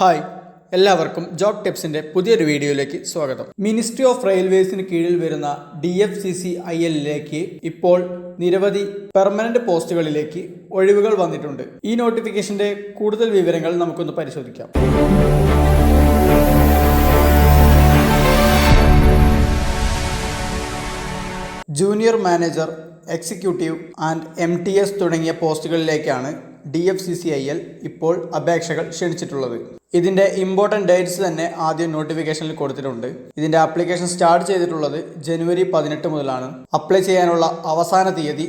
Hi, എല്ലാവർക്കും job ടിപ്സിൻ്റെ പുതിയൊരു വീഡിയോയിലേക്ക് സ്വാഗതം. മിനിസ്ട്രി ഓഫ് റെയിൽവേസിന് കീഴിൽ വരുന്ന DFCCILലേക്ക് ഇപ്പോൾ നിരവധി പെർമനന്റ് പോസ്റ്റുകളിലേക്ക് ഒഴിവുകൾ വന്നിട്ടുണ്ട്. ഈ നോട്ടിഫിക്കേഷന്റെ കൂടുതൽ വിവരങ്ങൾ നമുക്കൊന്ന് പരിശോധിക്കാം. Junior manager, executive and MTS തുടങ്ങിയ പോസ്റ്റുകളിലേക്കാണ് DFCCIL ഇപ്പോൾ അപേക്ഷകൾ ക്ഷണിച്ചിട്ടുള്ളത്. ഇതിൻ്റെ ഇമ്പോർട്ടൻറ്റ് ഡേറ്റ്സ് തന്നെ ആദ്യം നോട്ടിഫിക്കേഷനിൽ കൊടുത്തിട്ടുണ്ട്. ഇതിൻ്റെ ആപ്ലിക്കേഷൻ സ്റ്റാർട്ട് ചെയ്തിട്ടുള്ളത് ജനുവരി 18 മുതലാണ്. അപ്ലൈ ചെയ്യാനുള്ള അവസാന തീയതി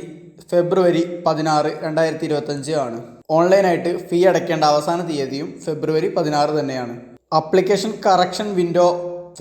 ഫെബ്രുവരി 16, 2025 ആണ്. ഓൺലൈനായിട്ട് ഫീ അടയ്ക്കേണ്ട അവസാന തീയതിയും ഫെബ്രുവരി 16 തന്നെയാണ്. ആപ്ലിക്കേഷൻ കറക്ഷൻ വിൻഡോ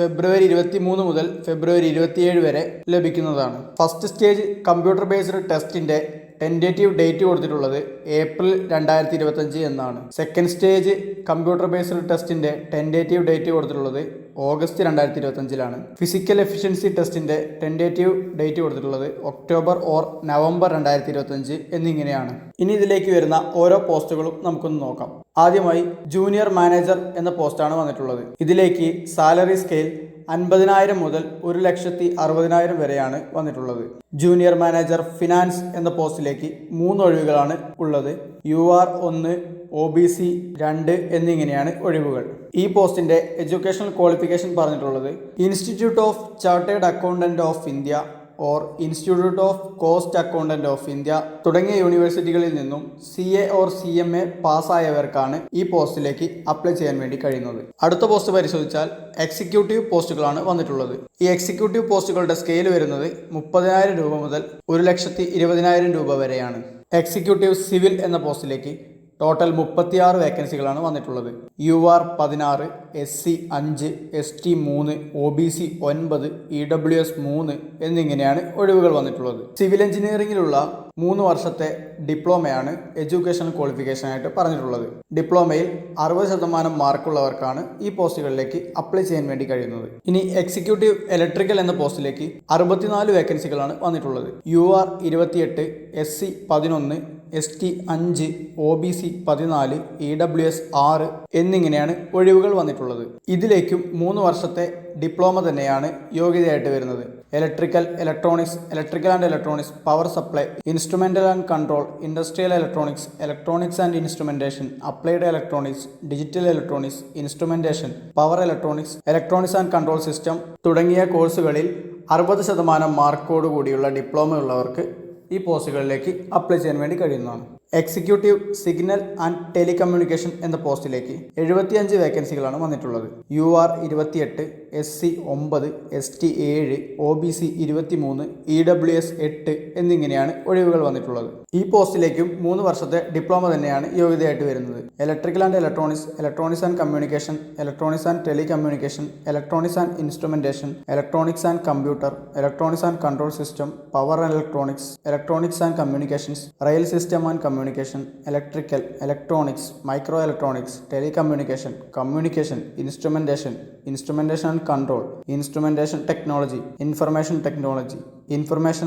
ഫെബ്രുവരി 23 മുതൽ ഫെബ്രുവരി 27 വരെ ലഭിക്കുന്നതാണ്. ഫസ്റ്റ് സ്റ്റേജ് കമ്പ്യൂട്ടർ ബേസ്ഡ് ടെസ്റ്റിൻ്റെ ടെൻറ്റേറ്റീവ് ഡേറ്റ് കൊടുത്തിട്ടുള്ളത് ഏപ്രിൽ 2025 എന്നാണ്. സെക്കൻഡ് സ്റ്റേജ് കമ്പ്യൂട്ടർ ബേസ്ഡ് ടെസ്റ്റിൻ്റെ ടെൻറ്റേറ്റീവ് ഡേറ്റ് കൊടുത്തിട്ടുള്ളത് ഓഗസ്റ്റ് 2025 ഫിസിക്കൽ എഫിഷ്യൻസി ടെസ്റ്റിൻ്റെ ടെൻറ്റേറ്റീവ് ഡേറ്റ് കൊടുത്തിട്ടുള്ളത് ഒക്ടോബർ ഓർ നവംബർ 2025 എന്നിങ്ങനെയാണ്. ഇനി ഇതിലേക്ക് വരുന്ന ഓരോ പോസ്റ്റുകളും നമുക്കൊന്ന് നോക്കാം. ആദ്യമായി ജൂനിയർ മാനേജർ എന്ന പോസ്റ്റാണ് വന്നിട്ടുള്ളത്. ഇതിലേക്ക് സാലറി സ്കെയിൽ 50,000 മുതൽ 1,60,000 വരെയാണ് വന്നിട്ടുള്ളത്. ജൂനിയർ മാനേജർ ഫിനാൻസ് എന്ന പോസ്റ്റിലേക്ക് 3 ഒഴിവുകളാണ് ഉള്ളത്. UR 1, OBC 2 എന്നിങ്ങനെയാണ് ഒഴിവുകൾ. ഈ പോസ്റ്റിന്റെ എഡ്യൂക്കേഷണൽ ക്വാളിഫിക്കേഷൻ പറഞ്ഞിട്ടുള്ളത് institute of chartered accountant of India or institute of cost accountant of India തുടങ്ങിയ യൂണിവേഴ്സിറ്റികളിൽ നിന്നും CA ഓർ CMA പാസ്സായവർക്കാണ് ഈ പോസ്റ്റിലേക്ക് അപ്ലൈ ചെയ്യാൻ വേണ്ടി കഴിയുന്നത്. അടുത്ത പോസ്റ്റ് പരിശോധിച്ചാൽ എക്സിക്യൂട്ടീവ് പോസ്റ്റുകളാണ് വന്നിട്ടുള്ളത്. ഈ എക്സിക്യൂട്ടീവ് പോസ്റ്റുകളുടെ സ്കെയിൽ വരുന്നത് 30,000 രൂപ മുതൽ 1,20,000 രൂപ വരെയാണ്. എക്സിക്യൂട്ടീവ് സിവിൽ എന്ന പോസ്റ്റിലേക്ക് ടോട്ടൽ 36 വേക്കൻസികളാണ് വന്നിട്ടുള്ളത്. UR 16, SC 5, ST 3, OBC 9, EWS 3 എന്നിങ്ങനെയാണ് ഒഴിവുകൾ വന്നിട്ടുള്ളത്. സിവിൽ എഞ്ചിനീയറിംഗിലുള്ള 3 വർഷത്തെ ഡിപ്ലോമയാണ് എഡ്യൂക്കേഷണൽ ക്വാളിഫിക്കേഷനായിട്ട് പറഞ്ഞിട്ടുള്ളത്. ഡിപ്ലോമയിൽ 60% മാർക്കുള്ളവർക്കാണ് ഈ പോസ്റ്റുകളിലേക്ക് അപ്ലൈ ചെയ്യാൻ വേണ്ടി കഴിയുന്നത്. ഇനി എക്സിക്യൂട്ടീവ് ഇലക്ട്രിക്കൽ എന്ന പോസ്റ്റിലേക്ക് 64 വേക്കൻസികളാണ് വന്നിട്ടുള്ളത്. UR 28, SC 11, ST 5, OBC 14, EWS 6 എന്നിങ്ങനെയാണ് ഒഴിവുകൾ വന്നിട്ടുള്ളത്. ഇതിലേക്കും 3 വർഷത്തെ ഡിപ്ലോമ തന്നെയാണ് യോഗ്യതയായിട്ട് വരുന്നത്. Electrical and electronics, power supply, instrumental and control, industrial electronics and instrumentation, applied electronics, digital electronics, instrumentation, power electronics and control system തുടങ്ങിയ കോഴ്സുകളിൽ 60% മാർക്കോട് കൂടിയുള്ള ഡിപ്ലോമ ഉള്ളവർക്ക് ഈ പോസ്റ്റുകളിലേക്ക് അപ്ലൈ ചെയ്യാൻ വേണ്ടി കഴിയുന്നതാണ്. എക്സിക്യൂട്ടീവ് സിഗ്നൽ ആൻഡ് ടെലികമ്മ്യൂണിക്കേഷൻ എന്ന പോസ്റ്റിലേക്ക് 75 വേക്കൻസികളാണ് വന്നിട്ടുള്ളത്. UR 28, SC 9, ST 7, OBC 23, EWS 8 എന്നിങ്ങനെയാണ് ഒഴിവുകൾ വന്നിട്ടുള്ളത്. ഈ പോസ്റ്റിലേക്കും 3 വർഷത്തെ ഡിപ്ലോമ തന്നെയാണ് യോഗ്യതയായിട്ട് വരുന്നത്. Electrical and electronics and communication, electronics and telecommunication, electronics and instrumentation, electronics and computer, electronics and control system, power and electronics and communications, rail system and communication, electrical, electronics, micro electronics, telecommunication, communication, instrumentation and control, instrumentation technology, information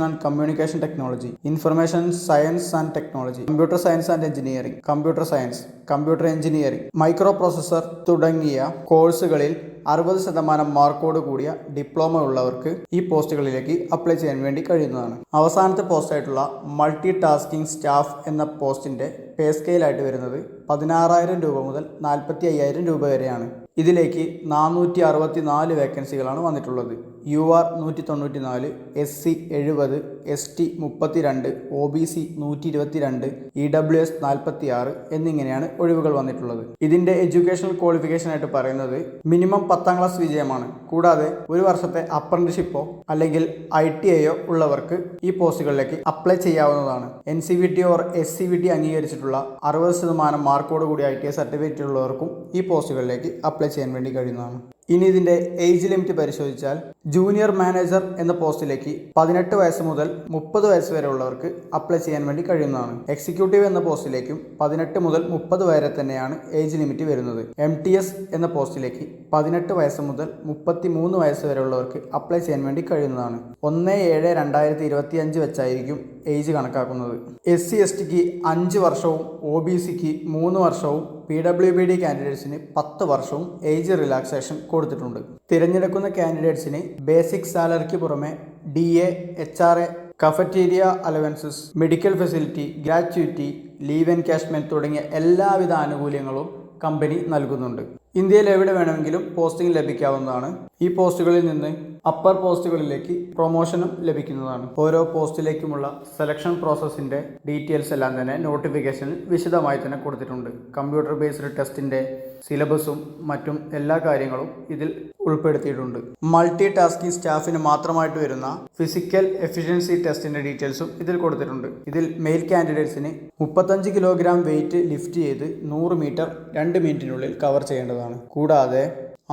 and communication technology, information science and technology, computer science and engineering, computer engineering, micro processor തുടങ്ങിയ കോഴ്സുകളിൽ 60% മാർക്കോട് കൂടിയ diploma ഉള്ളവർക്ക് ഈ പോസ്റ്റുകളിലേക്ക് apply ചെയ്യാൻ വേണ്ടി കഴിയുന്നതാണ്. അവസാനത്തെ പോസ്റ്റായിട്ടുള്ള multi tasking staff എന്ന പോസ്റ്റിന്റെ പേ സ്കെയിലായിട്ട് വരുന്നത് 16,000 രൂപ മുതൽ 45,000 രൂപ വരെയാണ്. ഇതിലേക്ക് 464 വേക്കൻസികളാണ് വന്നിട്ടുള്ളത്. UR 194, SC 70, ST 32, OBC 122, EWS 46 എന്നിങ്ങനെയാണ് ഒഴിവുകൾ വന്നിട്ടുള്ളത്. ഇതിന്റെ എഡ്യൂക്കേഷണൽ ക്വാളിഫിക്കേഷൻ ആയിട്ട് പറയുന്നത് മിനിമം 10ാം ക്ലാസ് വിജയമാണ്. കൂടാതെ 1 വർഷത്തെ അപ്രന്റീഷിപ്പോ അല്ലെങ്കിൽ ITIയോ ഉള്ളവർക്ക് ഈ പോസ്റ്റുകളിലേക്ക് അപ്ലൈ ചെയ്യാവുന്നതാണ്. NCVT ഓർ SCVT അംഗീകരിച്ചിട്ടുള്ള 60% മാർക്കോട് കൂടി ITI സർട്ടിഫിക്കറ്റ് ഉള്ളവർക്കും ഈ പോസ്റ്റുകളിലേക്ക് അപ്ലൈ ചെയ്യാൻ വേണ്ടി കഴിയുന്നതാണ്. ഇനി ഇതിന്റെ ഏജ് ലിമിറ്റ് പരിശോധിച്ചാൽ ജൂനിയർ മാനേജർ എന്ന പോസ്റ്റിലേക്ക് 18 വയസ്സ് മുതൽ 30 വയസ്സ് വരെ ഉള്ളവർക്ക് അപ്ലൈ ചെയ്യാൻ വേണ്ടി കഴിയുന്നതാണ്. എക്സിക്യൂട്ടീവ് എന്ന പോസ്റ്റിലേക്കും 18 മുതൽ 30 വരെ തന്നെയാണ് ഏജ് ലിമിറ്റ് വരുന്നത്. MTS എന്ന പോസ്റ്റിലേക്ക് 18 വയസ്സ് മുതൽ 33 വയസ്സ് വരെ ഉള്ളവർക്ക് അപ്ലൈ ചെയ്യാൻ വേണ്ടി കഴിയുന്നതാണ്. 1/7/2025 വെച്ചായിരിക്കും ഏജ് കണക്കാക്കുന്നത്. SC/STക്ക് 5 വർഷവും OBCക്ക് 3 വർഷവും PWBD കാൻഡിഡേറ്റ്സിന് 10 വർഷവും ഏജ് റിലാക്സേഷൻ കൊടുത്തിട്ടുണ്ട്. തിരഞ്ഞെടുക്കുന്ന കാൻഡിഡേറ്റ്സിന് ബേസിക് സാലറിക്ക് പുറമെ DA, HRA, cafeteria allowances, medical facility, gratuity, leave encashment തുടങ്ങിയ എല്ലാവിധ ആനുകൂല്യങ്ങളും കമ്പനി നൽകുന്നുണ്ട്. ഇന്ത്യയിൽ എവിടെ വേണമെങ്കിലും പോസ്റ്റിംഗ് ലഭിക്കാവുന്നതാണ്. ഈ പോസ്റ്റുകളിൽ നിന്ന് അപ്പർ പോസ്റ്റുകളിലേക്ക് പ്രൊമോഷനും ലഭിക്കുന്നതാണ്. ഓരോ പോസ്റ്റിലേക്കുമുള്ള സെലക്ഷൻ പ്രോസസ്സിന്റെ ഡീറ്റെയിൽസ് എല്ലാം തന്നെ നോട്ടിഫിക്കേഷനിൽ വിശദമായി തന്നെ കൊടുത്തിട്ടുണ്ട്. കമ്പ്യൂട്ടർ ബേസ്ഡ് ടെസ്റ്റിന്റെ സിലബസും മറ്റും എല്ലാ കാര്യങ്ങളും ഇതിൽ ഉൾപ്പെടുത്തിയിട്ടുണ്ട്. മൾട്ടി ടാസ്കിംഗ് സ്റ്റാഫിന് മാത്രമായിട്ട് വരുന്ന ഫിസിക്കൽ എഫിഷ്യൻസി ടെസ്റ്റിന്റെ ഡീറ്റെയിൽസും ഇതിൽ കൊടുത്തിട്ടുണ്ട്. ഇതിൽ മെയിൽ കാൻഡിഡേറ്റ്സിന് 35 കിലോഗ്രാം വെയിറ്റ് ലിഫ്റ്റ് ചെയ്ത് 100 മീറ്റർ 2 മിനിറ്റിനുള്ളിൽ കവർ ചെയ്യേണ്ടതാണ്. കൂടാതെ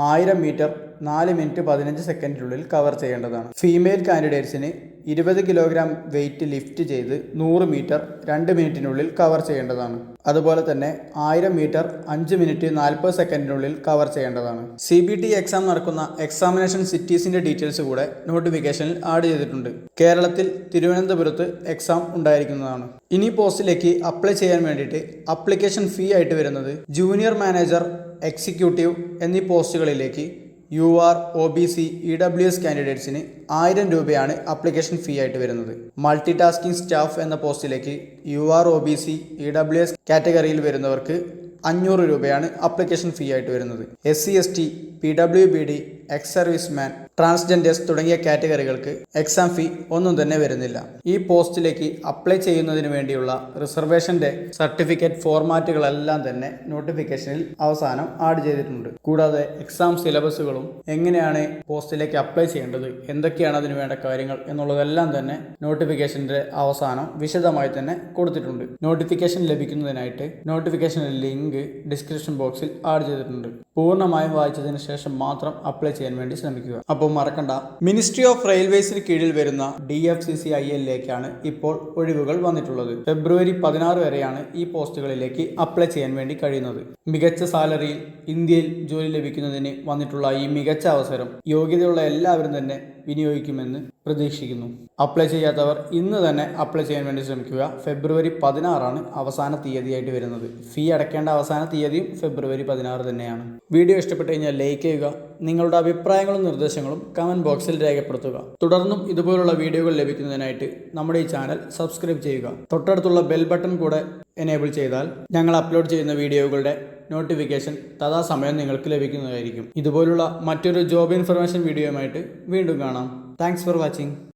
1000 മീറ്റർ 4 മിനിറ്റ് 15 സെക്കൻഡിനുള്ളിൽ കവർ ചെയ്യേണ്ടതാണ്. ഫീമെയിൽ കാൻഡിഡേറ്റ്സിന് 20 കിലോഗ്രാം വെയിറ്റ് ലിഫ്റ്റ് ചെയ്ത് 100 മീറ്റർ 2 മിനിറ്റിനുള്ളിൽ കവർ ചെയ്യേണ്ടതാണ്. അതുപോലെ തന്നെ 1000 മീറ്റർ 5 മിനിറ്റ് 40 സെക്കൻഡിനുള്ളിൽ കവർ ചെയ്യേണ്ടതാണ്. CBT എക്സാം നടക്കുന്ന എക്സാമിനേഷൻ സിറ്റീസിന്റെ ഡീറ്റെയിൽസ് കൂടെ നോട്ടിഫിക്കേഷനിൽ ആഡ് ചെയ്തിട്ടുണ്ട്. കേരളത്തിൽ തിരുവനന്തപുരത്ത് എക്സാം ഉണ്ടായിരിക്കുന്നതാണ്. ഇനി പോസ്റ്റിലേക്ക് അപ്ലൈ ചെയ്യാൻ വേണ്ടിയിട്ട് അപ്ലിക്കേഷൻ ഫീ ആയിട്ട് വരുന്നത് ജൂനിയർ മാനേജർ, എക്സിക്യൂട്ടീവ് എന്നീ പോസ്റ്റുകളിലേക്ക് UR, OBC, EWS കാൻഡിഡേറ്റ്സിന് 1000 രൂപയാണ് അപ്ലിക്കേഷൻ ഫീ ആയിട്ട് വരുന്നത്. മൾട്ടി ടാസ്കിംഗ് സ്റ്റാഫ് എന്ന പോസ്റ്റിലേക്ക് UR, OBC, EWS കാറ്റഗറിയിൽ വരുന്നവർക്ക് 500 രൂപയാണ് അപ്ലിക്കേഷൻ ഫീ ആയിട്ട് വരുന്നത്. SC/ST, PWBD, ex serviceman, transgenders തുടങ്ങിയ കാറ്റഗറികൾക്ക് എക്സാം ഫീ ഒന്നും തന്നെ വരുന്നില്ല. ഈ പോസ്റ്റിലേക്ക് അപ്ലൈ ചെയ്യുന്നതിന് വേണ്ടിയുള്ള റിസർവേഷന്റെ സർട്ടിഫിക്കറ്റ് ഫോർമാറ്റുകളെല്ലാം തന്നെ നോട്ടിഫിക്കേഷനിൽ അവസാനം ആഡ് ചെയ്തിട്ടുണ്ട്. കൂടാതെ എക്സാം സിലബസുകളും എങ്ങനെയാണ് പോസ്റ്റിലേക്ക് അപ്ലൈ ചെയ്യേണ്ടത്, എന്തൊക്കെയാണ് അതിന് വേണ്ട കാര്യങ്ങൾ എന്നുള്ളതെല്ലാം തന്നെ നോട്ടിഫിക്കേഷന്റെ അവസാനം വിശദമായി തന്നെ കൊടുത്തിട്ടുണ്ട്. നോട്ടിഫിക്കേഷൻ ലഭിക്കുന്നതിനായിട്ട് നോട്ടിഫിക്കേഷന്റെ ലിങ്ക് ഡിസ്ക്രിപ്ഷൻ ബോക്സിൽ ആഡ് ചെയ്തിട്ടുണ്ട്. പൂർണ്ണമായും വായിച്ചതിന് ശേഷം മാത്രം അപ്ലൈ ചെയ്യാൻ വേണ്ടി ശ്രമിക്കുക. അപ്പോൾ മറക്കണ്ട, മിനിസ്ട്രി ഓഫ് റെയിൽവേസിന് കീഴിൽ വരുന്ന DFCCIL-ലേക്കാണ് ഇപ്പോൾ ഒഴിവുകൾ വന്നിട്ടുള്ളത്. ഫെബ്രുവരി 16 വരെയാണ് ഈ പോസ്റ്റുകളിലേക്ക് അപ്ലൈ ചെയ്യാൻ വേണ്ടി കഴിയുന്നത്. മികച്ച സാലറിയിൽ ഇന്ത്യയിൽ ജോലി ലഭിക്കുന്നതിന് വന്നിട്ടുള്ള ഈ മികച്ച അവസരം യോഗ്യതയുള്ള എല്ലാവരും തന്നെ വിനിയോഗിക്കുമെന്ന് പ്രതീക്ഷിക്കുന്നു. അപ്ലൈ ചെയ്യാത്തവർ ഇന്ന് തന്നെ അപ്ലൈ ചെയ്യാൻ വേണ്ടി ശ്രമിക്കുക. ഫെബ്രുവരി 16 അവസാന തീയതിയായിട്ട് വരുന്നത്. ഫീ അടയ്ക്കേണ്ട അവസാന തീയതിയും ഫെബ്രുവരി 16 തന്നെയാണ്. വീഡിയോ ഇഷ്ടപ്പെട്ടു കഴിഞ്ഞാൽ ലൈക്ക് ചെയ്യുക. നിങ്ങളുടെ അഭിപ്രായങ്ങളും നിർദ്ദേശങ്ങളും കമന്റ് ബോക്സിൽ രേഖപ്പെടുത്തുക. തുടർന്നും ഇതുപോലുള്ള വീഡിയോകൾ ലഭിക്കുന്നതിനായിട്ട് നമ്മുടെ ഈ ചാനൽ സബ്സ്ക്രൈബ് ചെയ്യുക. തൊട്ടടുത്തുള്ള ബെൽ ബട്ടൺ കൂടെ എനേബിൾ ചെയ്താൽ ഞങ്ങൾ അപ്ലോഡ് ചെയ്യുന്ന വീഡിയോകളുടെ നോട്ടിഫിക്കേഷൻ തഥാസമയം നിങ്ങൾക്ക് ലഭിക്കുന്നതായിരിക്കും. ഇതുപോലുള്ള മറ്റൊരു ജോബ് ഇൻഫർമേഷൻ വീഡിയോയുമായിട്ട് വീണ്ടും കാണാം. Thanks for watching.